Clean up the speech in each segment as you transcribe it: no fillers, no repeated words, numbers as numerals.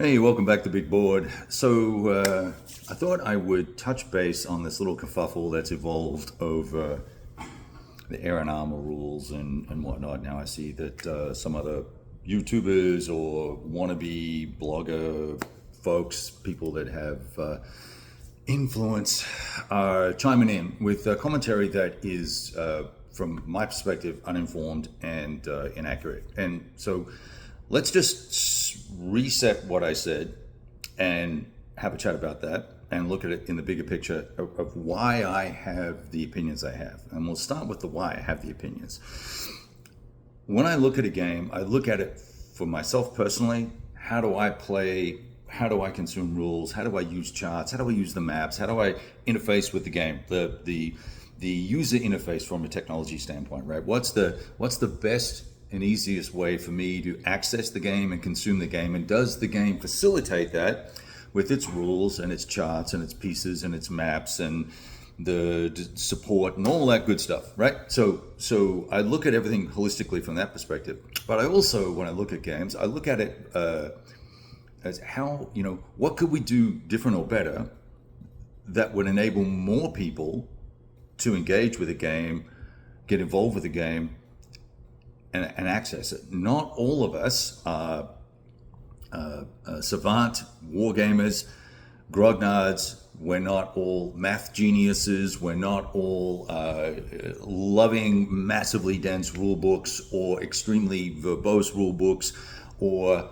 Hey, welcome back to Big Board. I thought I would touch base on this little kerfuffle that's evolved over the Airon armor rules and whatnot. Now I see that some other YouTubers or wannabe blogger folks, people that have influence, are chiming in with commentary that is, from my perspective, uninformed and inaccurate. And so let's just reset what I said and have a chat about that and look at it in the bigger picture of why I have the opinions I have. And we'll start with the why I have the opinions. When I look at a game, I look at it for myself personally. How do I play? How do I consume rules? How do I use charts? How do I use the maps? How do I interface with the game? The user interface from a technology standpoint, right? What's the best and easiest way for me to access the game and consume the game? And does the game facilitate that with its rules and its charts and its pieces and its maps and the support and all that good stuff, right? So I look at everything holistically from that perspective. But I also, when I look at games, I look at it as how, what could we do different or better that would enable more people to engage with a game, get involved with the game, and access it. Not all of us are savant wargamers, grognards. We're not all math geniuses. We're not all loving massively dense rule books or extremely verbose rule books or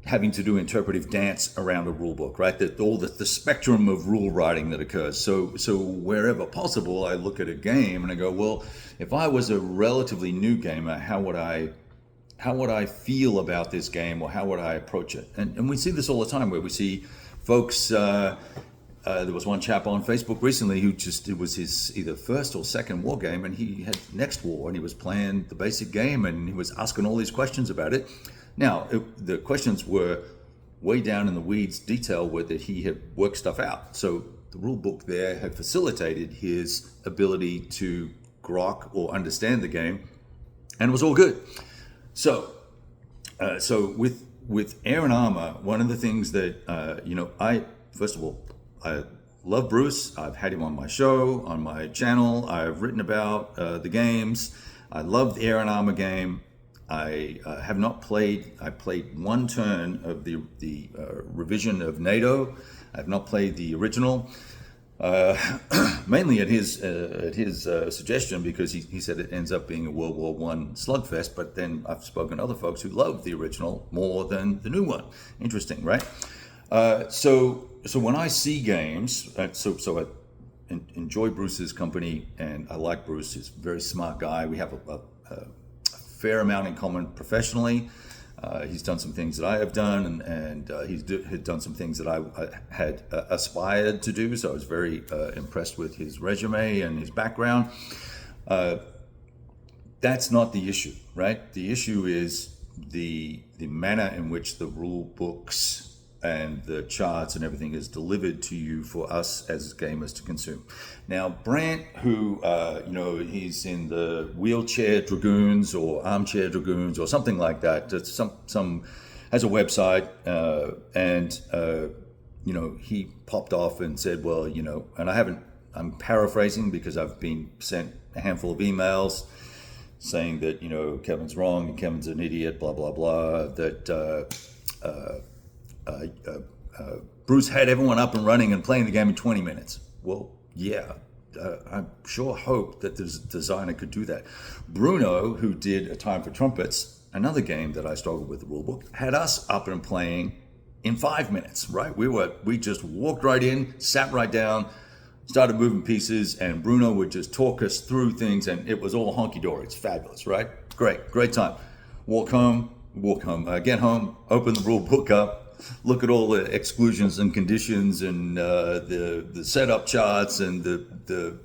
having to do interpretive dance around a rule book, right? That all the spectrum of rule writing that occurs. So wherever possible, I look at a game and I go, well, if I was a relatively new gamer, how would I feel about this game, or how would I approach it? And we see this all the time, where we see folks. There was one chap on Facebook recently who it was his either first or second war game, and he had Next War, and he was playing the basic game, and he was asking all these questions about it. Now, the questions were way down in the weeds detail where that he had worked stuff out. So the rule book there had facilitated his ability to grok or understand the game, and it was all good. So with Airon Armor, one of the things that I first of all, I love Bruce. I've had him on my show, on my channel. I've written about the games. I love the Airon Armor game. I have not played. I played one turn of the revision of NATO. I have not played the original, mainly at his suggestion, because he said it ends up being a World War I slugfest. But then I've spoken to other folks who love the original more than the new one. Interesting, right? So when I see games, so I enjoy Bruce's company, and I like Bruce. He's a very smart guy. We have a fair amount in common professionally. He's done some things that I have done, and he's had done some things that I had aspired to do. So I was very impressed with his resume and his background. That's not the issue, right? The issue is the manner in which the rule books and the charts and everything is delivered to you for us as gamers to consume. Now, Brant, who, he's in the wheelchair dragoons or armchair dragoons or something like that. Some has a website, and he popped off and said, well, and I'm paraphrasing because I've been sent a handful of emails saying that, Kevin's wrong and Kevin's an idiot, blah, blah, blah, that, Bruce had everyone up and running and playing the game in 20 minutes. Well, yeah, I sure hope that the designer could do that. Bruno, who did A Time for Trumpets, another game that I struggled with the rulebook, had us up and playing in 5 minutes, right? We just walked right in, sat right down, started moving pieces, and Bruno would just talk us through things, and it was all honky-dory. It's fabulous, right? Great time. Get home, open the rule book up, look at all the exclusions and conditions and the setup charts and the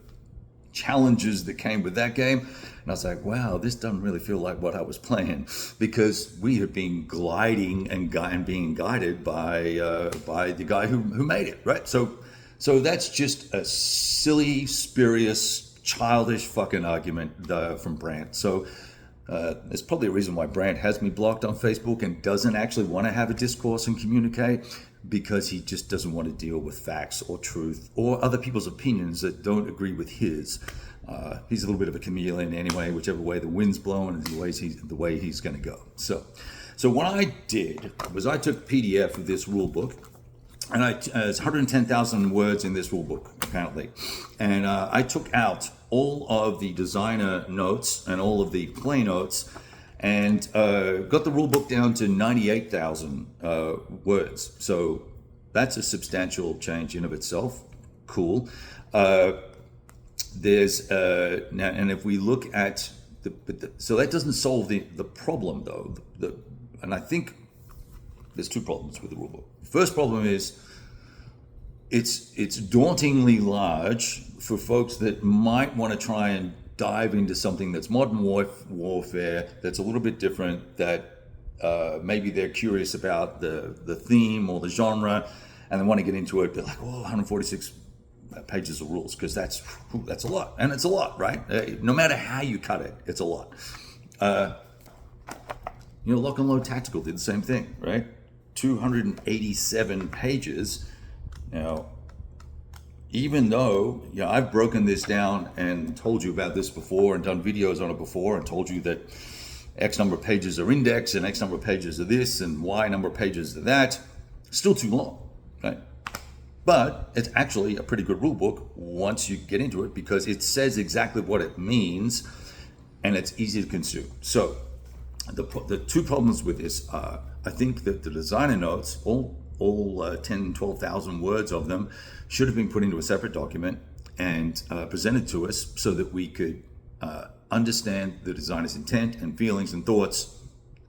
challenges that came with that game. And I was like, wow, this doesn't really feel like what I was playing, because we have been gliding and being guided by the guy who made it, right? So that's just a silly, spurious, childish fucking argument from Brant. So There's probably a reason why Brant has me blocked on Facebook and doesn't actually want to have a discourse and communicate, because he just doesn't want to deal with facts or truth or other people's opinions that don't agree with his. He's a little bit of a chameleon anyway, whichever way the wind's blowing is the way he's going to go. So what I did was I took PDF of this rule book, and it's 110,000 words in this rule book, apparently. And I took out all of the designer notes and all of the play notes and got the rule book down to 98,000 words. So that's a substantial change in of itself. Cool. There's now, and if we look at so that doesn't solve the problem though. And I think there's two problems with the rulebook. First problem is it's dauntingly large for folks that might want to try and dive into something that's modern warfare, that's a little bit different, that maybe they're curious about the theme or the genre, and they want to get into it. They're like, 146 pages of rules, because that's a lot, and it's a lot, right? No matter how you cut it, it's a lot. Lock and Load Tactical did the same thing, right? 287 pages. Now, even though I've broken this down and told you about this before and done videos on it before and told you that X number of pages are indexed and X number of pages are this and Y number of pages are that, still too long, right? But it's actually a pretty good rule book once you get into it, because it says exactly what it means and it's easy to consume. So the two problems with this are, I think that the designer notes, all 10, 12,000 words of them, should have been put into a separate document and presented to us so that we could understand the designer's intent and feelings and thoughts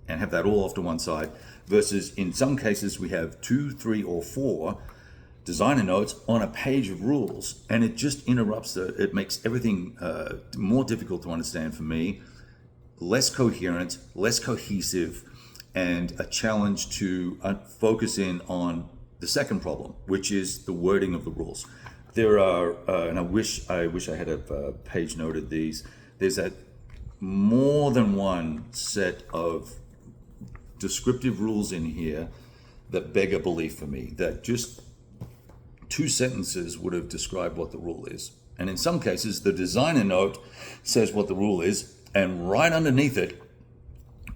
and have that all off to one side, versus in some cases we have 2, 3, or 4 designer notes on a page of rules, and it just interrupts it makes everything more difficult to understand for me, less coherent, less cohesive, and a challenge to focus in on the second problem, which is the wording of the rules. There are, and I wish I had a page noted these. There's more than one set of descriptive rules in here that beg a belief for me, that just 2 sentences would have described what the rule is. And in some cases, the designer note says what the rule is, and right underneath it,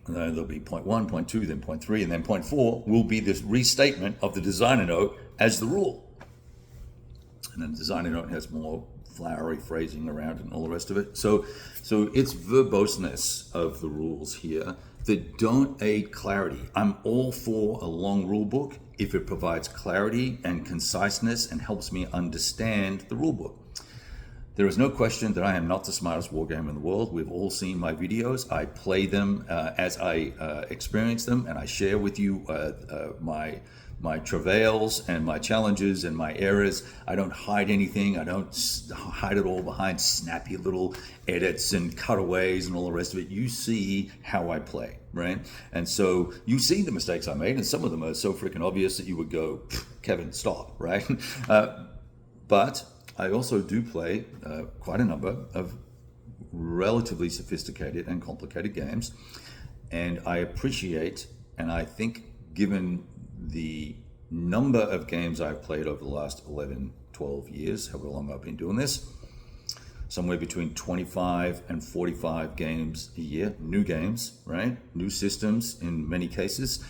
there'll be point 1, point 2, then point 3, and then point 4 will be this restatement of the designer note as the rule. And then the designer note has more flowery phrasing around it and all the rest of it. So it's verboseness of the rules here that don't aid clarity. I'm all for a long rule book if it provides clarity and conciseness and helps me understand the rule book. There is no question that I am not the smartest wargamer in the world. We've all seen my videos. I play them as I experience them, and I share with you my travails and my challenges and my errors. I don't hide anything. I don't hide it all behind snappy little edits and cutaways and all the rest of it. You see how I play, right? And so you see the mistakes I made, and some of them are so freaking obvious that you would go, Kevin, stop, right? But I also do play quite a number of relatively sophisticated and complicated games, and I appreciate, and I think given the number of games I've played over the last 11, 12 years, however long I've been doing this, somewhere between 25 and 45 games a year, new games, right? New systems in many cases.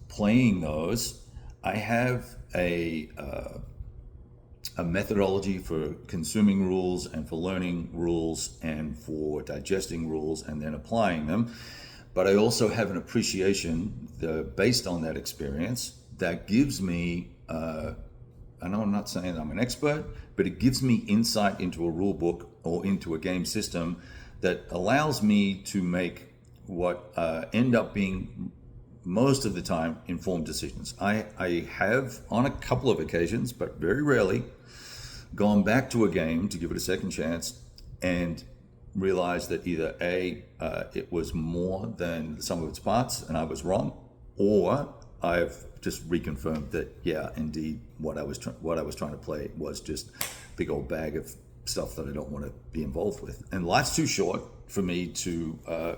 Playing those, I have a methodology for consuming rules and for learning rules and for digesting rules and then applying them. But I also have an appreciation based on that experience that gives me, I know I'm not saying I'm an expert, but it gives me insight into a rule book or into a game system that allows me to make what end up being most of the time informed decisions. I have on a couple of occasions, but very rarely, gone back to a game to give it a second chance and realized that either it was more than the sum of its parts and I was wrong, or I've just reconfirmed that indeed what I was trying to play was just a big old bag of stuff that I don't want to be involved with. And life's too short for me to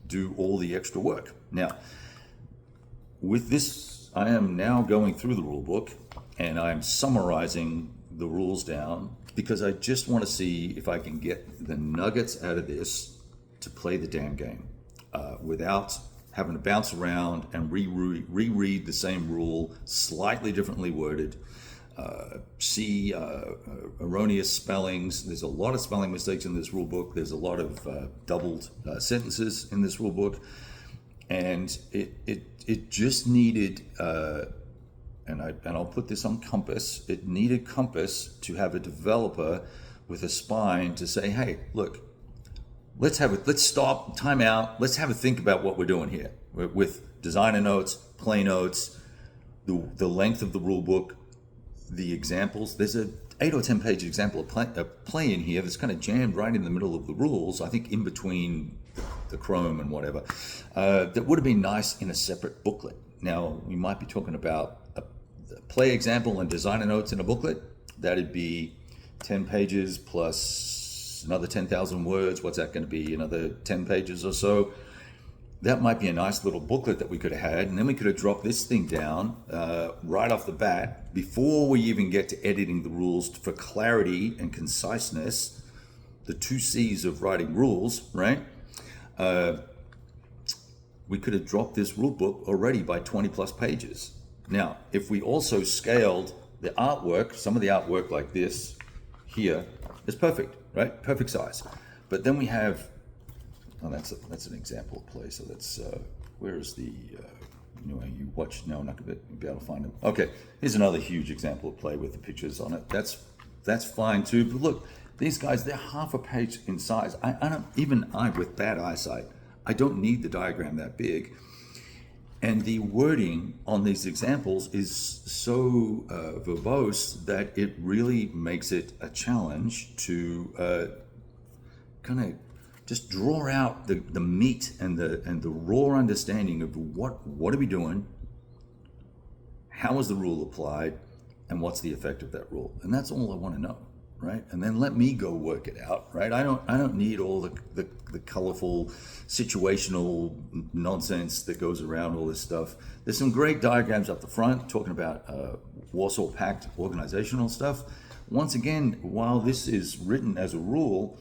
do all the extra work. Now, with this, I am now going through the rule book and I'm summarizing the rules down because I just want to see if I can get the nuggets out of this to play the damn game without having to bounce around and reread the same rule, slightly differently worded. See erroneous spellings. There's a lot of spelling mistakes in this rule book. There's a lot of doubled sentences in this rule book, and it just needed. And I'll put this on Compass. It needed Compass to have a developer with a spine to say, hey, look, let's stop, time out. Let's have a think about what we're doing here with designer notes, play notes, the length of the rule book, the examples. There's a 8 or 10 page example of play in here that's kind of jammed right in the middle of the rules, I think in between the Chrome and whatever. That would have been nice in a separate booklet. Now, we might be talking about a play example and designer notes in a booklet. That'd be 10 pages plus another 10,000 words. What's that going to be? Another 10 pages or so. That might be a nice little booklet that we could have had, and then we could have dropped this thing down right off the bat before we even get to editing the rules for clarity and conciseness, the 2 C's of writing rules, right? We could have dropped this rule book already by 20 plus pages. Now, if we also scaled the artwork, some of the artwork like this here is perfect, right? Perfect size. But then we have, oh, that's an example of play. So that's, where is the, you watch, no, I'm not going to be able to find them. Okay, here's another huge example of play with the pictures on it. That's fine too. But look, these guys, they're half a page in size. I don't, even I with bad eyesight, I don't need the diagram that big. And the wording on these examples is so verbose that it really makes it a challenge to kind of just draw out the meat and the raw understanding of what are we doing, how is the rule applied, and what's the effect of that rule. And that's all I want to know, right? And then let me go work it out, right? I don't need all the colorful situational nonsense that goes around all this stuff. There's some great diagrams up the front talking about Warsaw Pact organizational stuff. Once again, while this is written as a rule,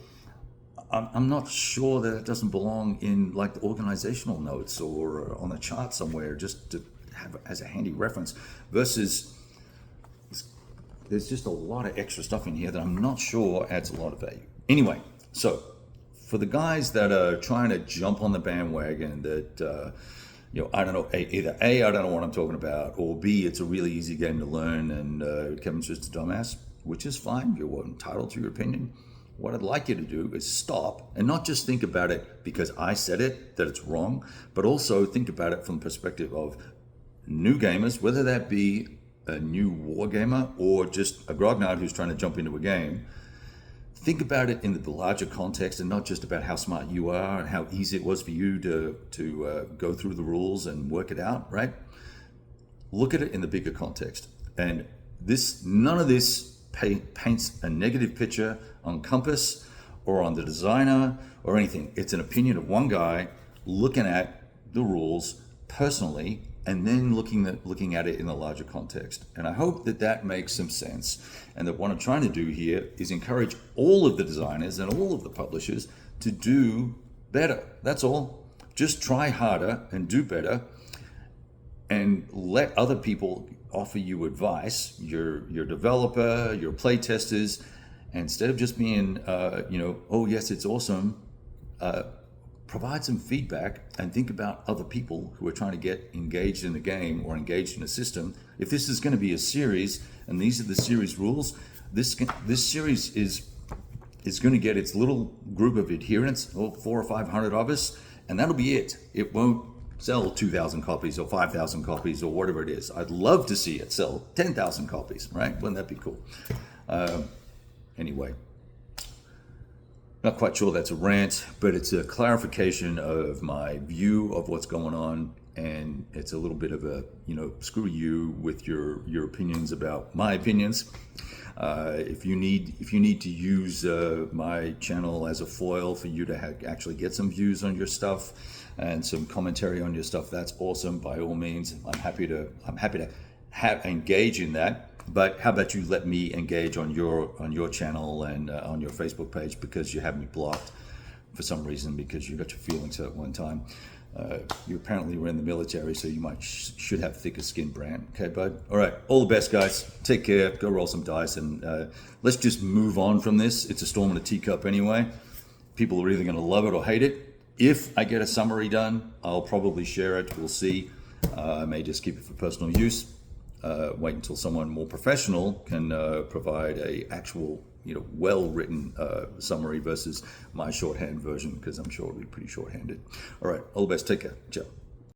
I'm not sure that it doesn't belong in like the organizational notes or on a chart somewhere just to have as a handy reference versus there's just a lot of extra stuff in here that I'm not sure adds a lot of value. Anyway, so for the guys that are trying to jump on the bandwagon that, I don't know, either A, I don't know what I'm talking about, or B, it's a really easy game to learn and Kevin's just a dumbass, which is fine. You're entitled to your opinion. What I'd like you to do is stop and not just think about it because I said it, that it's wrong, but also think about it from the perspective of new gamers, whether that be a new war gamer or just a grognard who's trying to jump into a game. Think about it in the larger context and not just about how smart you are and how easy it was for you to go through the rules and work it out, right? Look at it in the bigger context. And none of this paints a negative picture on Compass or on the designer or anything. It's an opinion of one guy looking at the rules personally and then looking at it in a larger context. And I hope that makes some sense, and that what I'm trying to do here is encourage all of the designers and all of the publishers to do better. That's all. Just try harder and do better, and let other people offer you advice, your developer, your play testers, and instead of just being, oh yes, it's awesome, provide some feedback and think about other people who are trying to get engaged in the game or engaged in a system. If this is going to be a series and these are the series rules, this series is going to get its little group of adherents, 400 or 500 of us, and that'll be it. It won't sell 2,000 copies or 5,000 copies or whatever it is. I'd love to see it sell 10,000 copies, right? Wouldn't that be cool? Anyway. Not quite sure that's a rant, but it's a clarification of my view of what's going on. and it's a little bit of a, screw you with your opinions about my opinions. If you need to use my channel as a foil for you to actually get some views on your stuff and some commentary on your stuff, that's awesome. By all means, I'm happy to engage in that. But how about you let me engage on your channel and on your Facebook page, because you have me blocked for some reason, because you got your feelings at one time. You apparently were in the military, so you should have thicker skin, Brant. Okay, bud? All right, all the best, guys. Take care. Go roll some dice, and let's just move on from this. It's a storm in a teacup anyway. People are either going to love it or hate it. If I get a summary done, I'll probably share it. We'll see. I may just keep it for personal use. Wait until someone more professional can provide a actual, well-written summary versus my shorthand version, because I'm sure it'll be pretty short-handed. All right, all the best. Take care. Ciao.